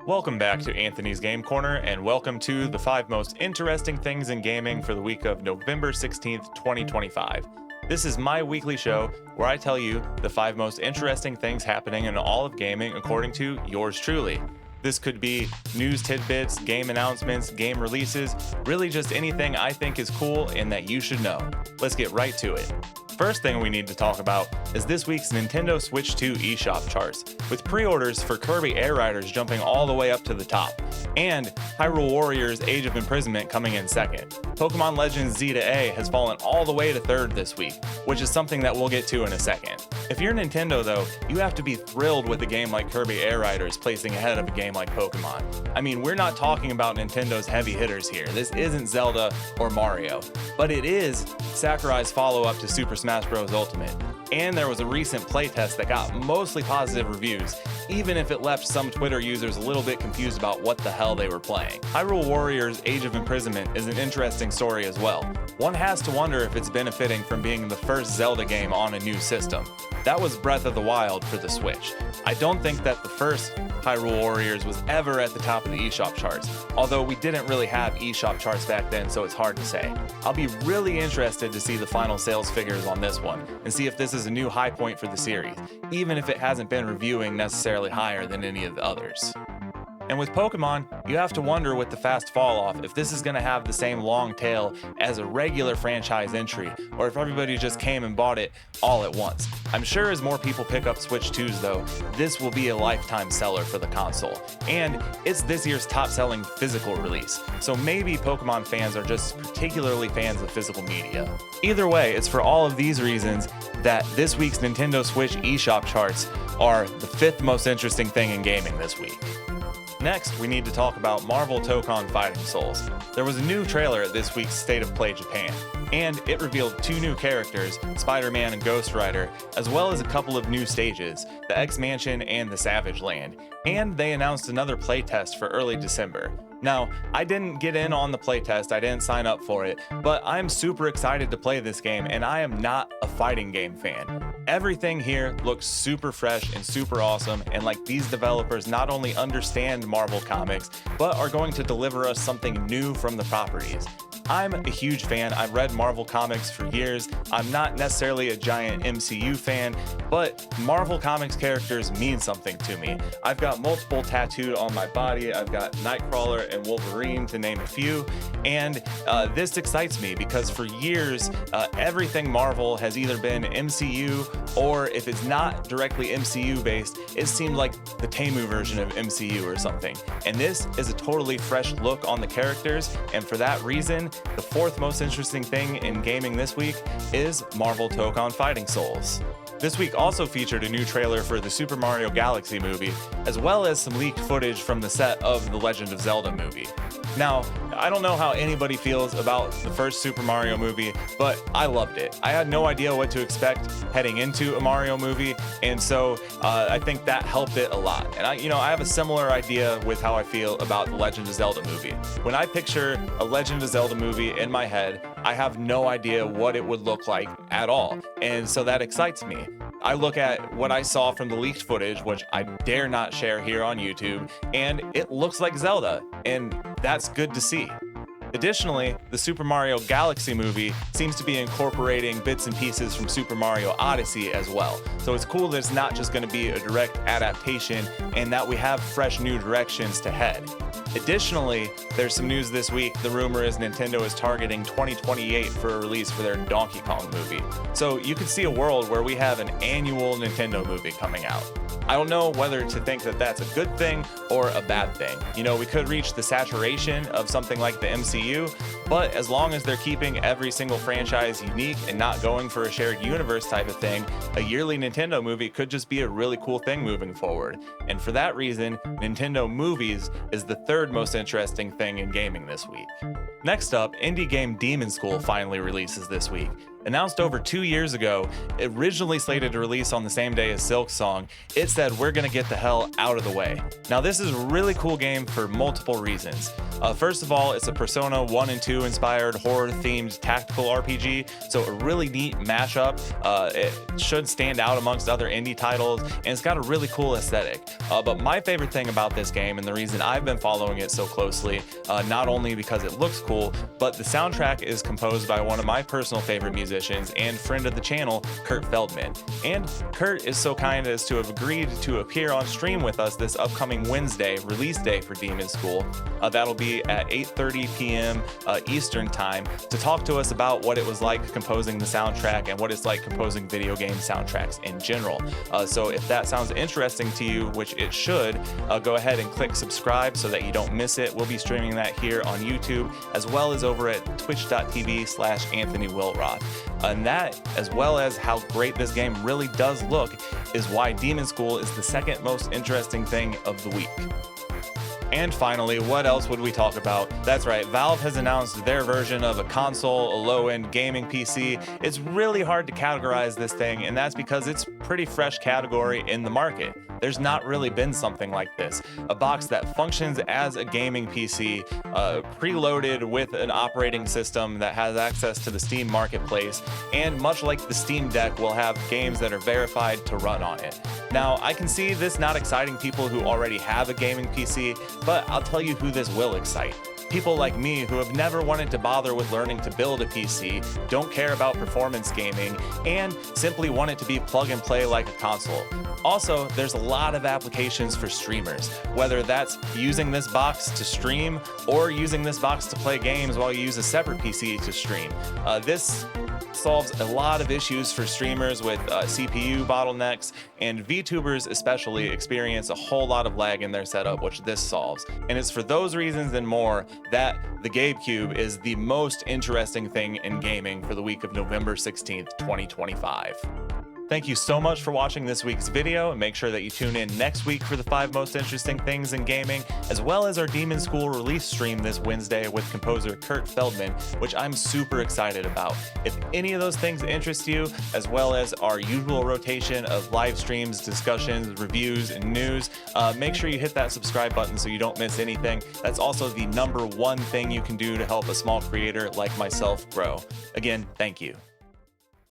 Welcome back to Anthony's Game Corner, and welcome to the 5 most interesting things in gaming for the week of November 16th, 2025. This is my weekly show where I tell you the 5 most interesting things happening in all of gaming according to yours truly. This could be news tidbits, game announcements, game releases, really just anything I think is cool and that you should know. Let's get right to it. First thing we need to talk about is this week's Nintendo Switch 2 eShop charts, with pre-orders for Kirby Air Riders jumping all the way up to the top, and Hyrule Warriors Age of Imprisonment coming in second. Pokemon Legends Z to A has fallen all the way to third this week, which is something that we'll get to in a second. If you're Nintendo though, you have to be thrilled with a game like Kirby Air Riders placing ahead of a game like Pokemon. I mean, we're not talking about Nintendo's heavy hitters here. This isn't Zelda or Mario, but it is Sakurai's follow-up to Super Smash Bros. Ultimate. And there was a recent playtest that got mostly positive reviews, even if it left some Twitter users a little bit confused about what the hell they were playing. Hyrule Warriors Age of Imprisonment is an interesting story as well. One has to wonder if it's benefiting from being the first Zelda game on a new system. That was Breath of the Wild for the Switch. I don't think that the first Hyrule Warriors was ever at the top of the eShop charts, although we didn't really have eShop charts back then, so it's hard to say. I'll be really interested to see the final sales figures on this one, and see if this is a new high point for the series, even if it hasn't been reviewing necessarily higher than any of the others. And with Pokemon, you have to wonder with the fast fall off if this is going to have the same long tail as a regular franchise entry, or if everybody just came and bought it all at once. I'm sure as more people pick up Switch 2s though, this will be a lifetime seller for the console. And it's this year's top selling physical release, so maybe Pokemon fans are just particularly fans of physical media. Either way, it's for all of these reasons that this week's Nintendo Switch eShop charts are the 5th most interesting thing in gaming this week. Next, we need to talk about Marvel Tokon Fighting Souls. There was a new trailer at this week's State of Play Japan, and it revealed 2 new characters, Spider-Man and Ghost Rider, as well as a couple of new stages, the X-Mansion and the Savage Land, and they announced another playtest for early December. Now, I didn't get in on the playtest, I didn't sign up for it, but I'm super excited to play this game, and I am not a fighting game fan. Everything here looks super fresh and super awesome, and like these developers not only understand Marvel Comics, but are going to deliver us something new from the properties. I'm a huge fan. I've read Marvel Comics for years. I'm not necessarily a giant MCU fan, but Marvel Comics characters mean something to me. I've got multiple tattooed on my body. I've got Nightcrawler and Wolverine, to name a few, and this excites me because for years, everything Marvel has either been MCU, or if it's not directly MCU based, it seemed like the Temu version of MCU or something. And this is a totally fresh look on the characters, and for that reason, the 4th most interesting thing in gaming this week is Marvel Tokon Fighting Souls. This week also featured a new trailer for the Super Mario Galaxy movie, as well as some leaked footage from the set of the Legend of Zelda movie. Now, I don't know how anybody feels about the first Super Mario movie, but I loved it. I had no idea what to expect heading into a Mario movie, and so I think that helped it a lot. And I have a similar idea with how I feel about the Legend of Zelda movie. When I picture a Legend of Zelda movie in my head, I have no idea what it would look like at all, and so that excites me. I look at what I saw from the leaked footage, which I dare not share here on YouTube, and it looks like Zelda, and that's good to see. Additionally, the Super Mario Galaxy movie seems to be incorporating bits and pieces from Super Mario Odyssey as well. So it's cool that it's not just going to be a direct adaptation and that we have fresh new directions to head. Additionally, there's some news this week. The rumor is Nintendo is targeting 2028 for a release for their Donkey Kong movie. So you could see a world where we have an annual Nintendo movie coming out. I don't know whether to think that that's a good thing or a bad thing. We could reach the saturation of something like the MCU, but as long as they're keeping every single franchise unique and not going for a shared universe type of thing, a yearly Nintendo movie could just be a really cool thing moving forward. And for that reason, Nintendo Movies is the 3rd most interesting thing in gaming this week. Next up, indie game Demon School finally releases this week. Announced over 2 years ago, originally slated to release on the same day as Silksong, it said we're gonna get the hell out of the way. Now this is a really cool game for multiple reasons. First of all, it's a Persona 1 and 2 inspired horror-themed tactical RPG, so a really neat mashup. It should stand out amongst other indie titles, and it's got a really cool aesthetic. But my favorite thing about this game, and the reason I've been following it so closely, not only because it looks cool, but the soundtrack is composed by one of my personal favorite musicians and friend of the channel, Kurt Feldman. And Kurt is so kind as to have agreed to appear on stream with us this upcoming Wednesday, release day for Demon's School. That'll be at 8:30 p.m. Eastern Time, to talk to us about what it was like composing the soundtrack and what it's like composing video game soundtracks in general. So if that sounds interesting to you, which it should, go ahead and click subscribe so that you don't miss it. We'll be streaming that here on YouTube, as well as over at twitch.tv/AnthonyWilroth. And that, as well as how great this game really does look, is why Demon's School is the second most interesting thing of the week. And finally, what else would we talk about? That's right, Valve has announced their version of a console, a low-end gaming PC. It's really hard to categorize this thing, and that's because it's a pretty fresh category in the market. There's not really been something like this. A box that functions as a gaming PC, preloaded with an operating system that has access to the Steam marketplace, and much like the Steam Deck, will have games that are verified to run on it. Now, I can see this not exciting people who already have a gaming PC, but I'll tell you who this will excite. People like me who have never wanted to bother with learning to build a PC, don't care about performance gaming, and simply want it to be plug and play like a console. Also, there's a lot of applications for streamers, whether that's using this box to stream or using this box to play games while you use a separate PC to stream. This solves a lot of issues for streamers with CPU bottlenecks, and VTubers especially experience a whole lot of lag in their setup, which this solves. And it's for those reasons and more that the GabeCube is the most interesting thing in gaming for the week of November 16th, 2025. Thank you so much for watching this week's video, and make sure that you tune in next week for the 5 most interesting things in gaming, as well as our Demon's School release stream this Wednesday with composer Kurt Feldman, which I'm super excited about. If any of those things interest you, as well as our usual rotation of live streams, discussions, reviews, and news, make sure you hit that subscribe button so you don't miss anything. That's also the #1 thing you can do to help a small creator like myself grow. Again, thank you.